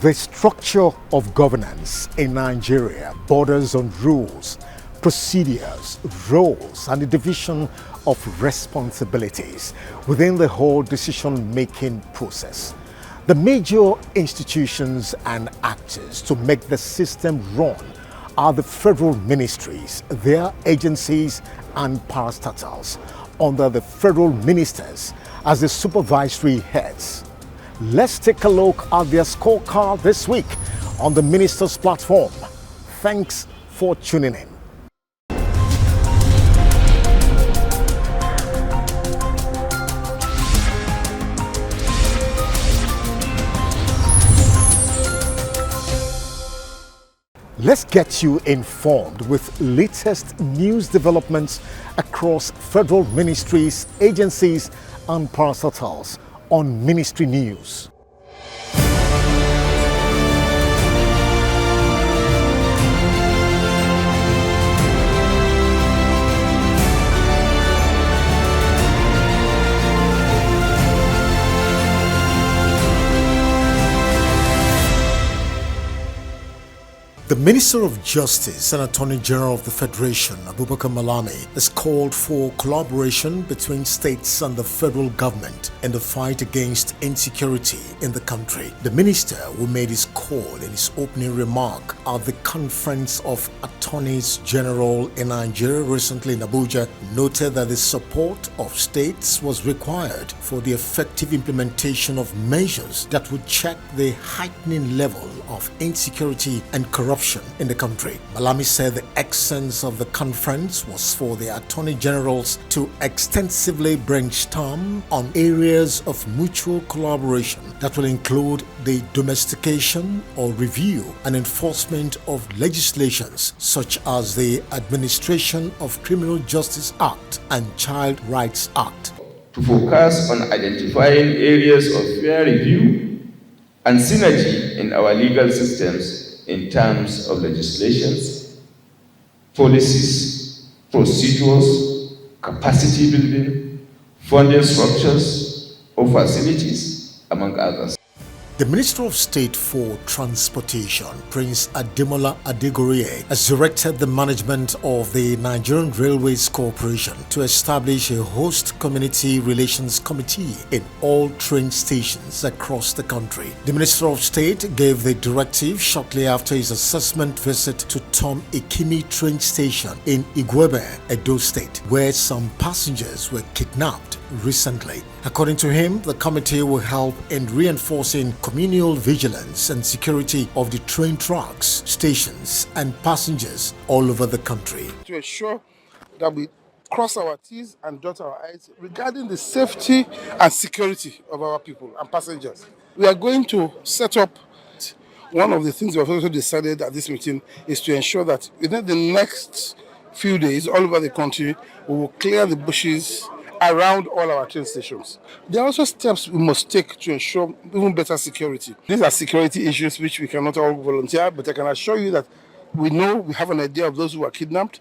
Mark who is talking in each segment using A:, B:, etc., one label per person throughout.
A: The structure of governance in Nigeria borders on rules, procedures, roles, and the division of responsibilities within the whole decision-making process. The major institutions and actors to make the system run are the federal ministries, their agencies, and parastatals under the federal ministers as the supervisory heads. Let's take a look at their scorecard this week on the Ministers platform. Thanks for tuning in. Let's get you informed with latest news developments across federal ministries, agencies, and parastatals on Ministry News. The Minister of Justice and Attorney General of the Federation, Abubakar Malami, has called for collaboration between states and the federal government in the fight against insecurity in the country. The minister, who made his call in his opening remark at the Conference of Attorneys General in Nigeria recently in Abuja, noted that the support of states was required for the effective implementation of measures that would check the heightening level of insecurity and corruption in the country. Malami said the essence of the conference was for the Attorney Generals to extensively brainstorm on areas of mutual collaboration that will include the domestication or review and enforcement of legislations such as the Administration of Criminal Justice Act and Child Rights Act.
B: To focus on identifying areas of fair review and synergy in our legal systems in terms of legislations, policies, procedures, capacity building, funding structures, or facilities, among others.
A: The Minister of State for Transportation, Prince Ademola Adegorie, has directed the management of the Nigerian Railways Corporation to establish a host community relations committee in all train stations across the country. The Minister of State gave the directive shortly after his assessment visit to Tom Ikimi train station in Igwebe, Edo State, where some passengers were kidnapped recently. According to him, the committee will help in reinforcing communal vigilance and security of the train tracks, stations, and passengers all over the country.
C: To ensure that we cross our T's and dot our I's regarding the safety and security of our people and passengers. We are going to set up. One of the things we have also decided at this meeting is to ensure that within the next few days, all over the country, we will clear the bushes around all our train stations. There are also steps we must take to ensure even better security. These are security issues which we cannot all volunteer, but I can assure you that we have an idea of those who are kidnapped.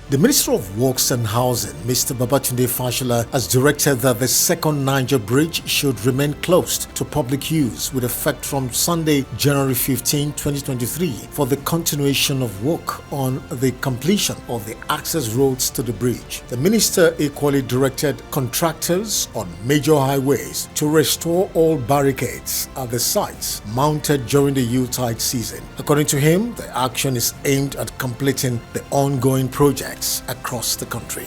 A: The Minister of Works and Housing, Mr. Babatunde Fashola, has directed that the second Niger Bridge should remain closed to public use with effect from Sunday, January 15, 2023 for the continuation of work on the completion of the access roads to the bridge. The Minister equally directed contractors on major highways to restore all barricades at the sites mounted during the Yuletide season. According to him, the action is aimed at completing the ongoing project across the country.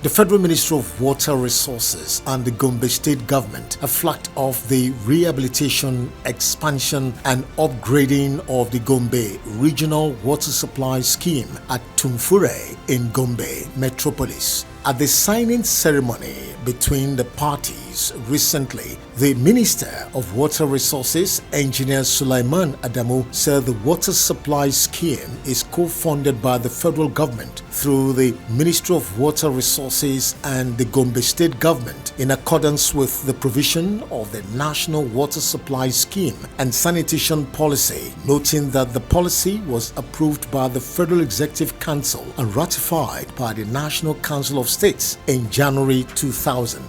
A: The Federal Ministry of Water Resources and the Gombe State Government have flagged off the rehabilitation, expansion and upgrading of the Gombe Regional Water Supply Scheme at Tumfure in Gombe Metropolis. At the signing ceremony between the parties recently, the Minister of Water Resources, Engineer Sulaiman Adamu, said the water supply scheme is co-funded by the federal government through the Ministry of Water Resources and the Gombe State Government in accordance with the provision of the National Water Supply Scheme and Sanitation Policy, noting that the policy was approved by the Federal Executive Council and ratified by the National Council of States in January 2000.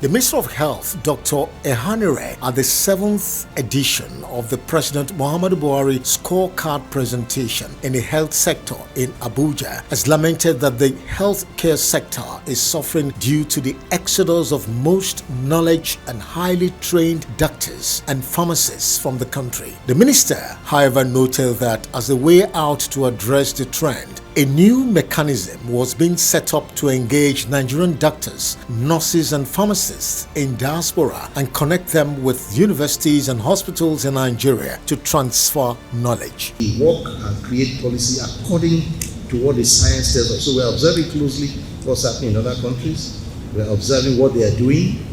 A: The Minister of Health, Dr. Ehanire, at the 7th edition of the President Muhammadu Buhari scorecard presentation in the health sector in Abuja, has lamented that the healthcare sector is suffering due to the exodus of most knowledge and highly trained doctors and pharmacists from the country. The minister, however, noted that as a way out to address the trend, a new mechanism was being set up to engage Nigerian doctors, nurses and pharmacists in diaspora and connect them with universities and hospitals in Nigeria to transfer knowledge.
D: We work and create policy according to what the science tells us. So we're observing closely what's happening in other countries. We're observing what they are doing,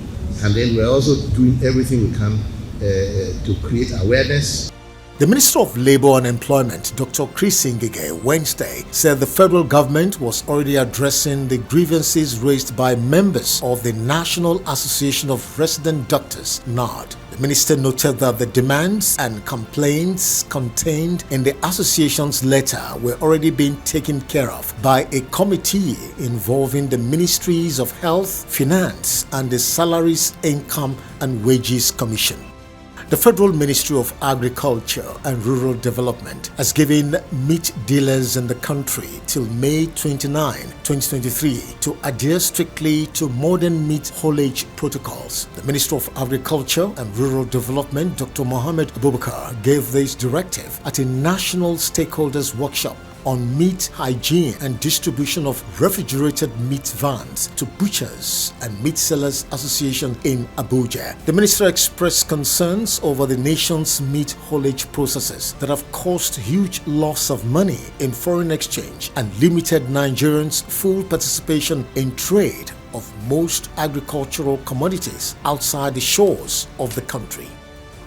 D: and then we're also doing everything we can to create awareness.
A: The Minister of Labour and Employment, Dr. Chris Ngige, Wednesday said the federal government was already addressing the grievances raised by members of the National Association of Resident Doctors, NARD. The minister noted that the demands and complaints contained in the association's letter were already being taken care of by a committee involving the Ministries of Health, Finance, and the Salaries, Income and Wages Commission. The Federal Ministry of Agriculture and Rural Development has given meat dealers in the country till May 29, 2023 to adhere strictly to modern meat haulage protocols. The Minister of Agriculture and Rural Development, Dr. Mohammed Abubakar, gave this directive at a national stakeholders workshop on meat hygiene and distribution of refrigerated meat vans to Butchers and Meat Sellers Association in Abuja. The minister expressed concerns over the nation's meat haulage processes that have caused huge loss of money in foreign exchange and limited Nigerians' full participation in trade of most agricultural commodities outside the shores of the country.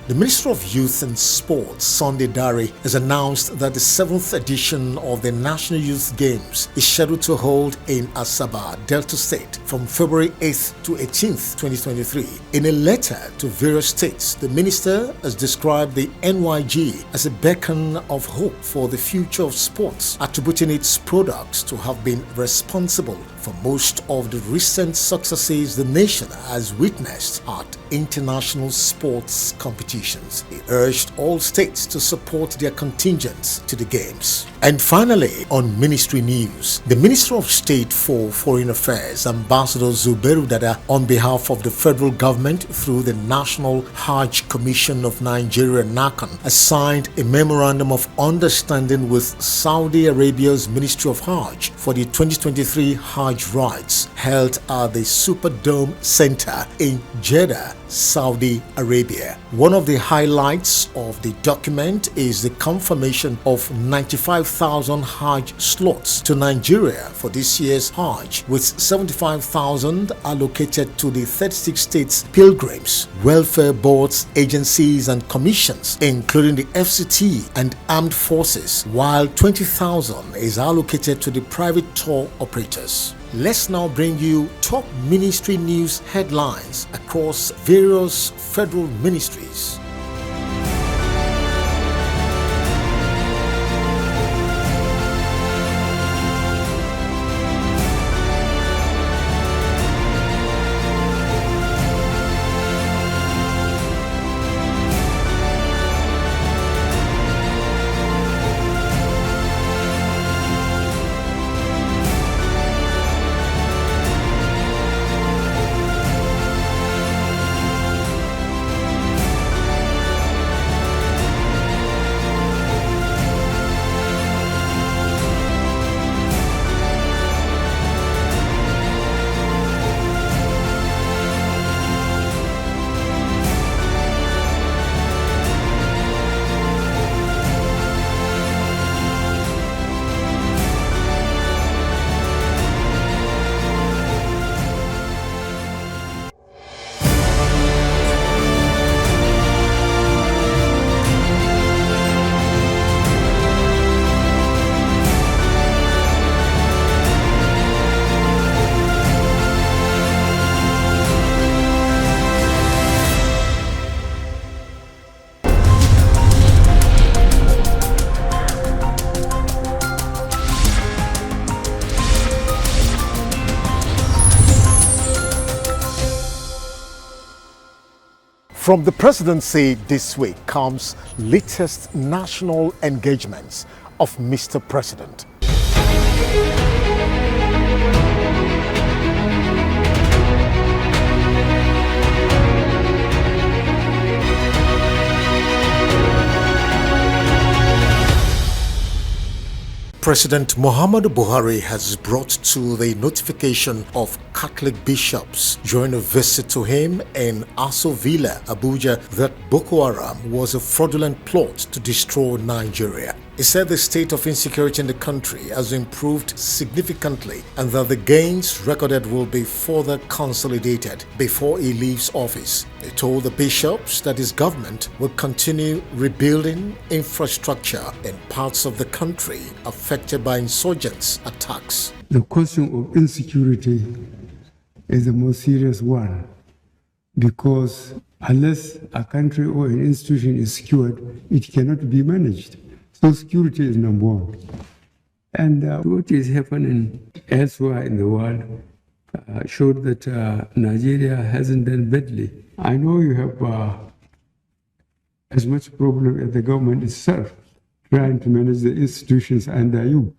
A: The Minister of Youth and Sports, Sunday Dare, has announced that the 7th edition of the National Youth Games is scheduled to hold in Asaba, Delta State from February 8th to 18th, 2023. In a letter to various states, the minister has described the NYG as a beacon of hope for the future of sports, attributing its products to have been responsible for most of the recent successes the nation has witnessed at international sports competitions. He urged all states to support their contingents to the games. And finally, on ministry news, the Minister of State for Foreign Affairs, Ambassador Zubairu Dada, on behalf of the federal government through the National Hajj Commission of Nigeria, NACON, has signed a memorandum of understanding with Saudi Arabia's Ministry of Hajj for the 2023 Hajj rites held at the Superdome Center in Jeddah, Saudi Arabia. One of the highlights of the document is the confirmation of 95,000 Hajj slots to Nigeria for this year's Hajj, with 75,000 allocated to the 36 states pilgrims, welfare boards, agencies and commissions, including the FCT and armed forces, while 20,000 is allocated to the private tour operators. Let's now bring you top ministry news headlines across various federal ministries. From the presidency this week comes latest national engagements of Mr. President. President Muhammadu Buhari has brought to the notification of Catholic bishops during a visit to him in Aso Villa, Abuja, that Boko Haram was a fraudulent plot to destroy Nigeria. He said the state of insecurity in the country has improved significantly and that the gains recorded will be further consolidated before he leaves office. He told the bishops that his government will continue rebuilding infrastructure in parts of the country affected by insurgents' attacks.
E: The question of insecurity is the most serious one, because unless a country or an institution is secured, it cannot be managed. So security is number one. And what is happening elsewhere in the world showed that Nigeria hasn't done badly. I know you have as much problem as the government itself trying to manage the institutions under you.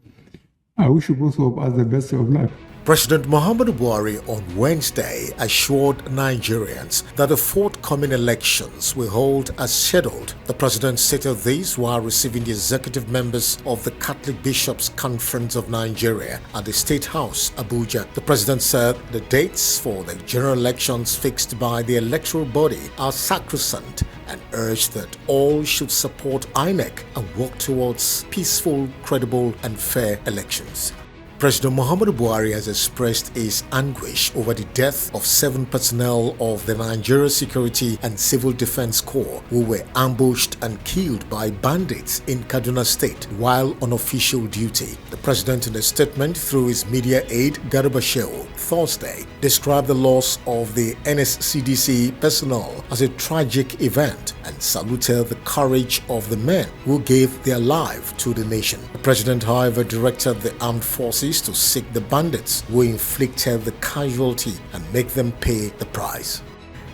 E: I wish you both of us the best of luck.
A: President Muhammadu Buhari on Wednesday assured Nigerians that the forthcoming elections will hold as scheduled. The president stated this while receiving the executive members of the Catholic Bishops' Conference of Nigeria at the State House, Abuja. The president said the dates for the general elections fixed by the electoral body are sacrosanct and urged that all should support INEC and work towards peaceful, credible and fair elections. President Muhammadu Buhari has expressed his anguish over the death of 7 personnel of the Nigeria Security and Civil Defense Corps who were ambushed and killed by bandits in Kaduna State while on official duty. The president, in a statement through his media aide Garba Shehu Thursday, described the loss of the NSCDC personnel as a tragic event and saluted the courage of the men who gave their life to the nation. The president, however, directed the armed forces to seek the bandits who inflicted the casualty and make them pay the price.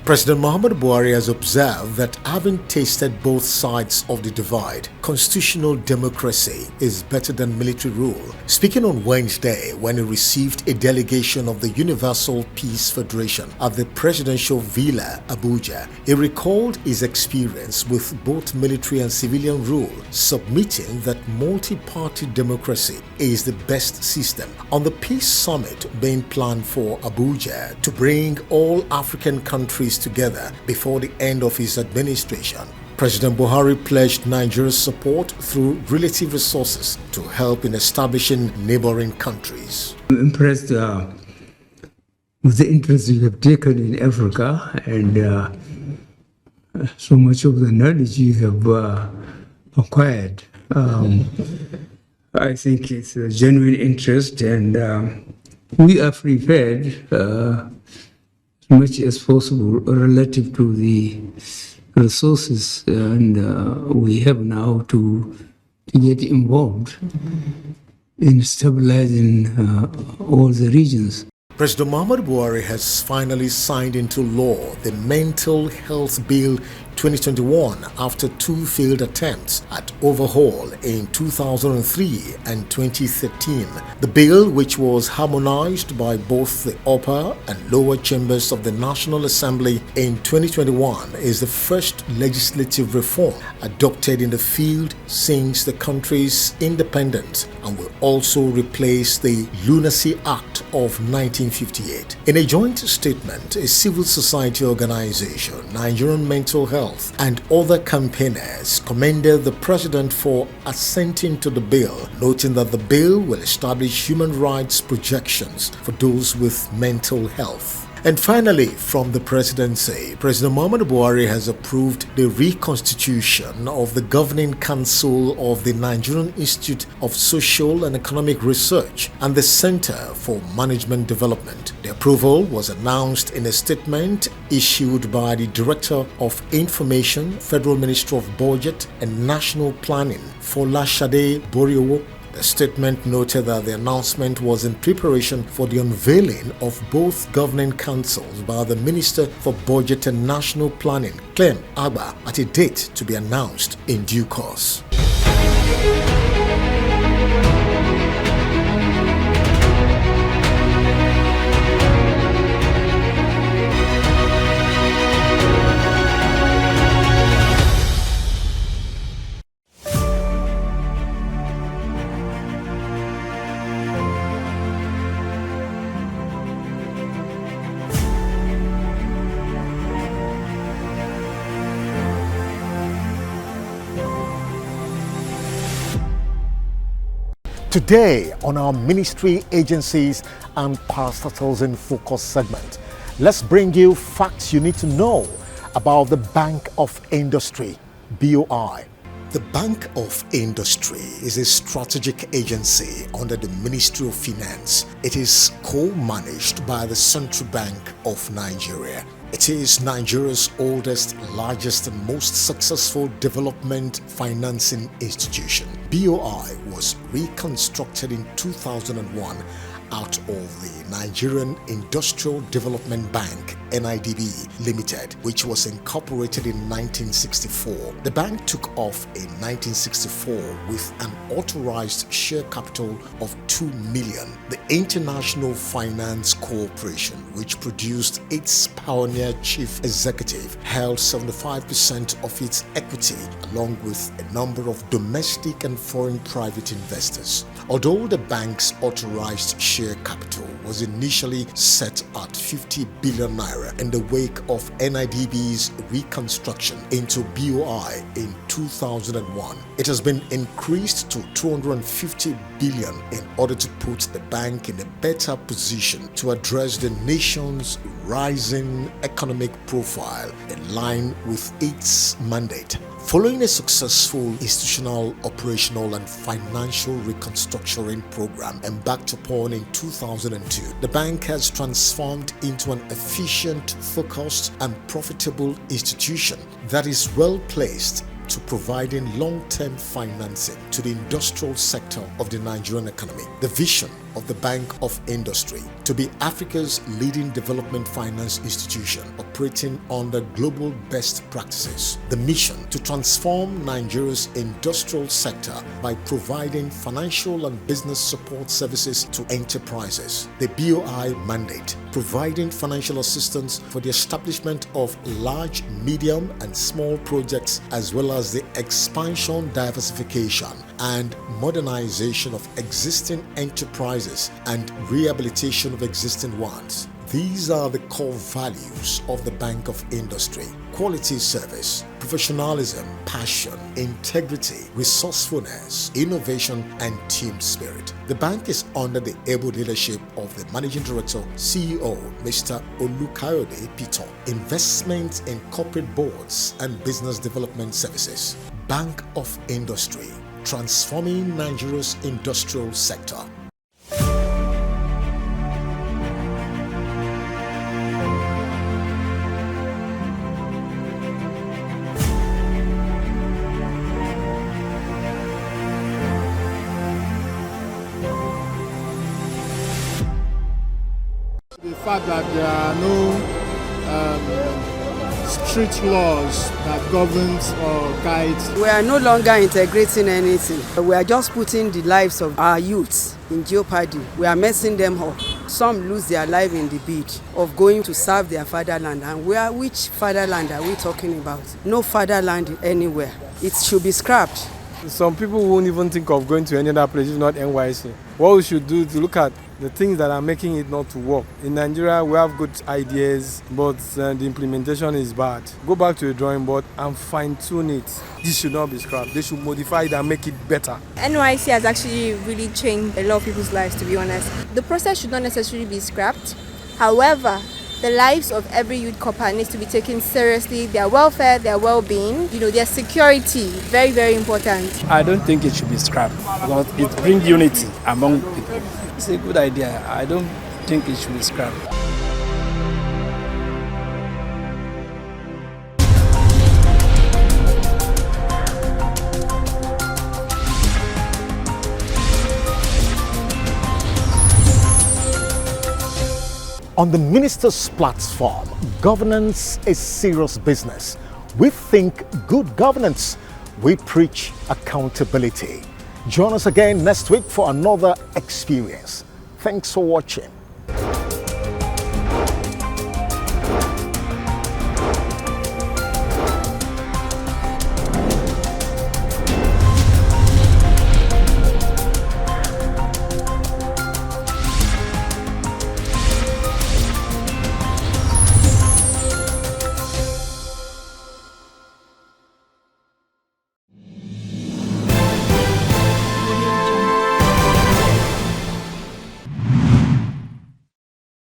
A: President Muhammadu Buhari has observed that having tasted both sides of the divide, constitutional democracy is better than military rule. Speaking on Wednesday when he received a delegation of the Universal Peace Federation at the Presidential Villa, Abuja, he recalled his experience with both military and civilian rule, submitting that multi-party democracy is the best system. On the peace summit being planned for Abuja to bring all African countries together before the end of his administration, President Buhari pledged Nigeria's support through relative resources to help in establishing neighboring countries.
E: I'm impressed with the interest you have taken in Africa and so much of the knowledge you have acquired. I think it's a genuine interest, and we are prepared as much as possible relative to the resources and we have now to get involved in stabilizing all the regions.
A: President Muhammadu Buhari has finally signed into law the Mental Health Bill 2021 after 2 failed attempts at overhaul in 2003 and 2013. The bill, which was harmonized by both the upper and lower chambers of the National Assembly in 2021, is the first legislative reform adopted in the field since the country's independence and will also replace the Lunacy Act of 1958. In a joint statement, a civil society organization, Nigerian Mental Health, and other campaigners commended the president for assenting to the bill, noting that the bill will establish human rights projections for those with mental health. And finally, from the presidency, President Muhammadu Buhari has approved the reconstitution of the Governing Council of the Nigerian Institute of Social and Economic Research and the Center for Management Development. The approval was announced in a statement issued by the Director of Information, Federal Ministry of Budget and National Planning, Folashade Boriowo The statement noted that the announcement was in preparation for the unveiling of both governing councils by the Minister for Budget and National Planning, Clem Agba, at a date to be announced in due course. Today on our ministry, agencies and parastatals in focus segment, let's bring you facts you need to know about the Bank of Industry, BOI. The Bank of Industry is a strategic agency under the Ministry of Finance. It is co-managed by the Central Bank of Nigeria. It is Nigeria's oldest, largest and most successful development financing institution. BOI was reconstructed in 2001 out of the Nigerian Industrial Development Bank, NIDB Limited, which was incorporated in 1964. The bank took off in 1964 with an authorized share capital of 2 million. The International Finance Corporation, which produced its pioneer chief executive, held 75% of its equity, along with a number of domestic and foreign private investors. Although the bank's authorized share capital was initially set at 50 billion naira in the wake of NIDB's reconstruction into BOI in 2001, it has been increased to 250 billion in order to put the bank in a better position to address the nation's rising economic profile in line with its mandate. Following a successful institutional, operational and financial reconstructuring program embarked upon in 2002, the bank has transformed into an efficient, focused and profitable institution that is well placed to providing long-term financing to the industrial sector of the Nigerian economy. The vision of the Bank of Industry to be Africa's leading development finance institution operating under global best practices. The mission to transform Nigeria's industrial sector by providing financial and business support services to enterprises. The BOI mandate, providing financial assistance for the establishment of large, medium and small projects, as well as the expansion, diversification and modernization of existing enterprises and rehabilitation of existing ones. These are the core values of the Bank of Industry: quality service, professionalism, passion, integrity, resourcefulness, innovation, and team spirit. The bank is under the able leadership of the Managing Director, CEO, Mr. Olukayode Pito, Investment in Corporate Boards and Business Development Services. Bank of Industry, transforming Nigeria's industrial sector.
F: The fact that there are no strict laws that governs or guides.
G: We are no longer integrating anything. We are just putting the lives of our youths in jeopardy. We are messing them up. Some lose their life in the bid of going to serve their fatherland. And which fatherland are we talking about? No fatherland anywhere. It should be scrapped.
F: Some people won't even think of going to any other place, if not NYC. What we should do is to look at the things that are making it not to work. In Nigeria, we have good ideas, but the implementation is bad. Go back to the drawing board and fine-tune it. This should not be scrapped. They should modify it and make it better.
H: NYC has actually really changed a lot of people's lives, to be honest. The process should not necessarily be scrapped. However, the lives of every youth corper needs to be taken seriously. Their welfare, their well-being, their security, very, very important.
I: I don't think it should be scrapped because it brings unity among people. It's a good idea. I don't think it should be scrapped.
A: On the minister's platform, governance is serious business. We think good governance. We preach accountability. Join us again next week for another experience. Thanks for watching.